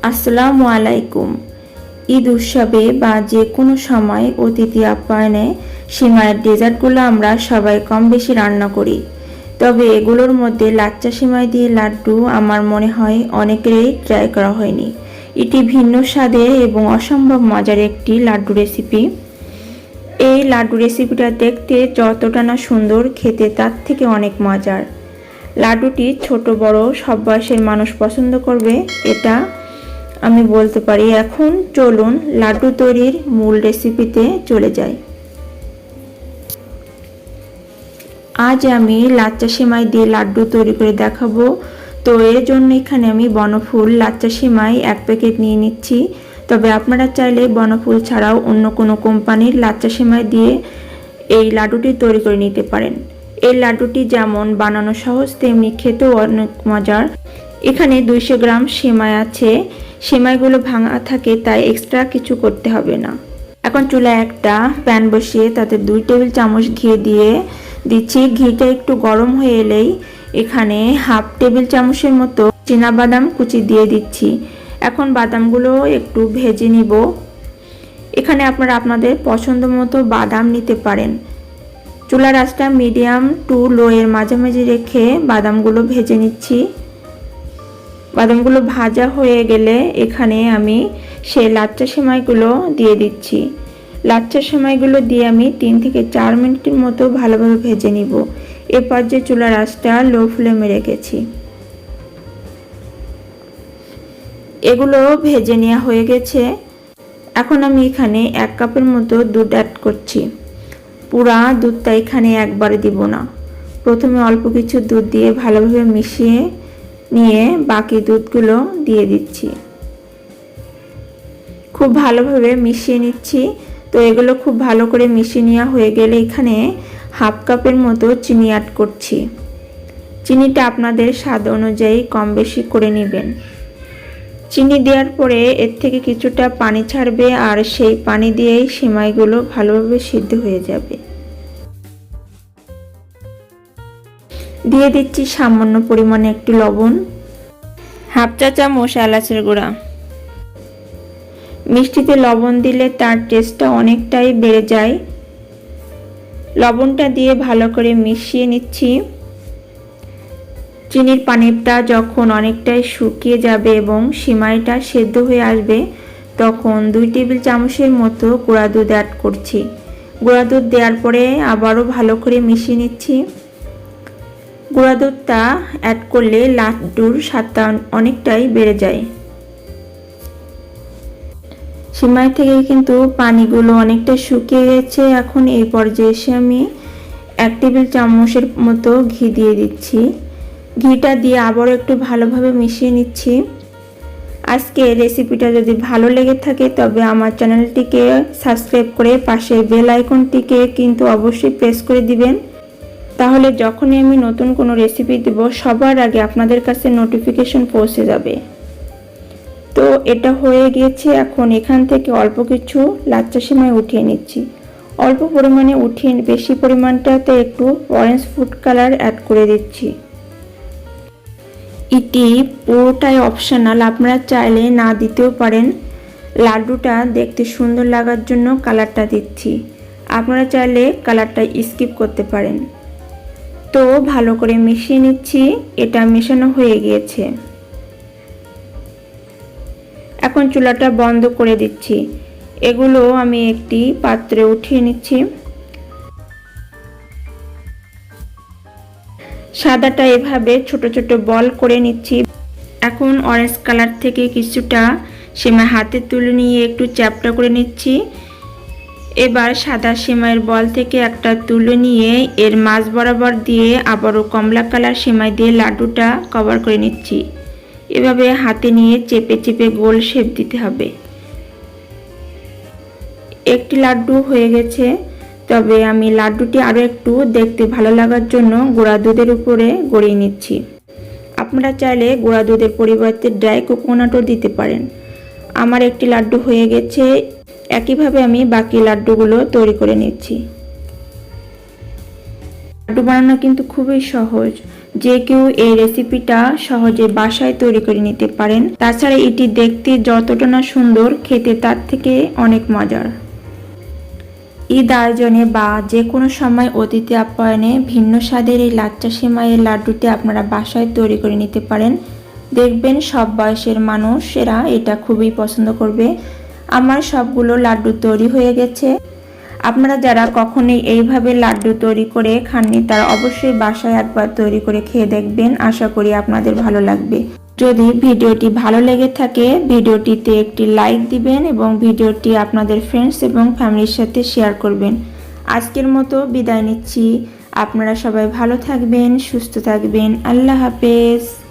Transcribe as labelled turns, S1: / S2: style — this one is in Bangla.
S1: আসসালামু আলাইকুম। ঈদ উৎসবে বা যে কোনো সময় অতিথি আপ্যায়নে সিমাইয়ের ডেজার্টগুলো আমরা সবাই কম বেশি রান্না করি, তবে এগুলোর মধ্যে লাচ্চা সিমাই দিয়ে লাড্ডু আমার মনে হয় অনেকেরই ট্রাই করা হয়নি। এটি ভিন্ন স্বাদের এবং অসম্ভব মজার একটি লাড্ডু রেসিপি। এই লাড্ডু রেসিপিটা দেখতে যতটা না সুন্দর, খেতে তার থেকে অনেক মজার। লাড্ডুটি ছোট বড় সব বয়সের মানুষ পছন্দ করবে, এটা আমি বলতে পারি। এখন চলুন লাড্ডু তৈরির মূল রেসিপিতে চলে যাই। আজ আমি লাচ্চা সেমাই দিয়ে লাড্ডু তৈরি করে দেখাবো। তো এর জন্য এখানে আমি বনফুল লাচ্চা সেমাই 1 প্যাকেট নিয়ে নিচ্ছি। তবে আপনারা চাইলে বনফুল ছাড়াও অন্য কোনো কোম্পানির লাচ্চা সেমাই দিয়ে এই লাড্ডুটি তৈরি করে নিতে পারেন। এই লাড্ডুটি যেমন বানানো সহজ, তেমনি খেতেও অনেক মজার। এখানে 200 গ্রাম সেমাই আছে। সেমাইগুলো ভাঙা থাকে, তাই এক্সট্রা কিছু করতে হবে না। এখন চুলায় একটা প্যান বসিয়ে তাতে 2 টেবিল চামচ ঘি দিয়ে দিচ্ছি। ঘিটা একটু গরম হয়ে এলেই এখানে হাফ টেবিল চামচের মতো চীনাবাদাম কুচি দিয়ে দিচ্ছি। এখন বাদামগুলো একটু ভেজে নিব। এখানে আপনারা আপনাদের পছন্দ মতো বাদাম নিতে পারেন। চুলার আঁচটা মিডিয়াম টু লো এর মাঝামাঝি রেখে বাদামগুলো ভেজে নিচ্ছি। বাদামগুলো ভাজা হয়ে গেলে এখানে আমি সেই লাচ্চা সেমাইগুলো দিয়ে দিচ্ছি। লাচ্চা সেমাইগুলো দিয়ে আমি 3 থেকে 4 মিনিটের মতো ভালোভাবে ভেজে নিব। এরপর যে চুলার আঁচটা লো ফ্লেমে রেখেছি। এগুলো ভেজে নেওয়া হয়ে গেছে। এখন আমি এখানে 1 কাপের মতো দুধ অ্যাড করছি। পুরা দুধটা এখানে একবারে দিব না, প্রথমে অল্প কিছু দুধ দিয়ে ভালোভাবে মিশিয়ে নিয়ে বাকি দুধগুলো দিয়ে দিচ্ছি। খুব ভালোভাবে মিশিয়ে নিচ্ছি। তো এগুলো খুব ভালো করে মিশিয়ে নেওয়া হয়ে গেলে এখানে হাফ কাপের মতো চিনি অ্যাড করছি। চিনিটা আপনাদের স্বাদ অনুযায়ী কম বেশি করে নেবেন। চিনি দেওয়ার পরে এর থেকে কিছুটা পানি ছাড়বে, আর সেই পানি দিয়েই সেমাইগুলো ভালোভাবে সিদ্ধ হয়ে যাবে। দিয়ে দিচ্ছি সামান্য পরিমাণে একটু লবণ, হাফ চা চামচ এলাচের গুঁড়া। মিষ্টিতে লবণ দিলে তার টেস্টটা অনেকটাই বেড়ে যায়। লবণটা দিয়ে ভালো করে মিশিয়ে নিচ্ছি। চিনির পানিটা যখন অনেকটাই শুকিয়ে যাবে এবং সিমাইটা সেদ্ধ হয়ে আসবে, তখন 2 টেবিল চামচের মতো গুঁড়া দুধ অ্যাড করছি। গুঁড়া দুধ দেওয়ার পরে আবারও ভালো করে মিশিয়ে নিচ্ছি। গুঁড়া দুধটা অ্যাড করলে লাড্ডুর স্বাদটা অনেকটাই বেড়ে যায়। সিমাই থেকে কিন্তু পানিগুলো অনেকটা শুকিয়ে গেছে। এখন এই পর্যায়ে এসে আমি 1 টেবিল চামচের মতো ঘি দিয়ে দিচ্ছি। ঘিটা দিয়ে আবারও একটু ভালোভাবে মিশিয়ে নিচ্ছি। আজকে রেসিপিটা যদি ভালো লেগে থাকে তবে আমার চ্যানেলটিকে সাবস্ক্রাইব করে পাশে বেল আইকনটিকে কিন্তু অবশ্যই প্রেস করে দিবেন। তাহলে যখনই আমি নতুন কোনো রেসিপি দেব সবার আগে আপনাদের কাছে নোটিফিকেশন পৌঁছে যাবে। তো এটা হয়ে গিয়েছে। এখন এখান থেকে অল্প কিছু লাচ্চা সেমাই উঠিয়ে নিচ্ছি। অল্প পরিমাণে উঠিয়ে বেশি পরিমাণটাতে একটু অরেঞ্জ ফুড কালার অ্যাড করে দিচ্ছি। এটি পুরোটাই অপশনাল, আপনারা চাইলে না দিতেও পারেন। লাড্ডুটা দেখতে সুন্দর লাগার জন্য কালারটা দিচ্ছি, আপনারা চাইলে কালারটা স্কিপ করতে পারেন। তো ভালো করে মিশিয়ে নিচ্ছি। এটা মেশানো হয়ে গিয়েছে। এখন চুলাটা বন্ধ করে দিচ্ছি। এগুলো আমি একটি পাত্রে উঠিয়ে নিচ্ছি। সাদাটা এভাবে ছোট ছোট বল করে নিচ্ছি। এখন অরেঞ্জ কালার থেকে কিছুটা সেমাই হাতে তুলে নিয়ে একটু চ্যাপটা করে নিচ্ছি। এবার সাদা সেমাইয়ের বল থেকে একটা তুলে নিয়ে এর মাঝ বরাবর দিয়ে আবারও কমলা কালার সেমাই দিয়ে লাড্ডুটা কভার করে নিচ্ছি। এভাবে হাতে নিয়ে চেপে চেপে গোল শেপ দিতে হবে। একটি লাড্ডু হয়ে গেছে। তবে আমি লাড্ডুটি আরও একটু দেখতে ভালো লাগার জন্য গুঁড়া দুধের উপরে গড়িয়ে নিচ্ছি। আপনারা চাইলে গুঁড়া দুধের পরিবর্তে ড্রাই কোকোনাটও দিতে পারেন। আমার একটি লাড্ডু হয়ে গেছে। একইভাবে আমি বাকি লাড্ডুগুলো তৈরি করে নিচ্ছি। লাড্ডু বানানো কিন্তু খুবই সহজ। যে কেউ এই রেসিপিটা সহজে বাসায় তৈরি করে নিতে পারেন। তাছাড়া এটি দেখতে যতটা না সুন্দর, খেতে তার থেকে অনেক মজার। ঈদ আয়োজনে বা যে কোনো সময় অতিথি আপ্যায়নে ভিন্ন স্বাদের এই লাচ্চা সেমাইয়ের লাড্ডুটি আপনারা বাসায় তৈরি করে নিতে পারেন। দেখবেন সব বয়সের মানুষেরা এটা খুবই পছন্দ করবে। আমার সবগুলো লাড্ডু তৈরি হয়ে গেছে। আপনারা যারা কখনোই এইভাবে লাড্ডু তৈরি করে খাননি তারা অবশ্যই বাসায় একবার তৈরি করে খেয়ে দেখবেন। আশা করি আপনাদের ভালো লাগবে। যদি ভিডিওটি ভালো লেগে থাকে ভিডিওটিতে একটি লাইক দিবেন এবং ভিডিওটি আপনাদের ফ্রেন্ডস এবং ফ্যামিলির সাথে শেয়ার করবেন। আজকের মতো বিদায় নিচ্ছি। আপনারা সবাই ভালো থাকবেন, সুস্থ থাকবেন। আল্লাহ হাফেজ।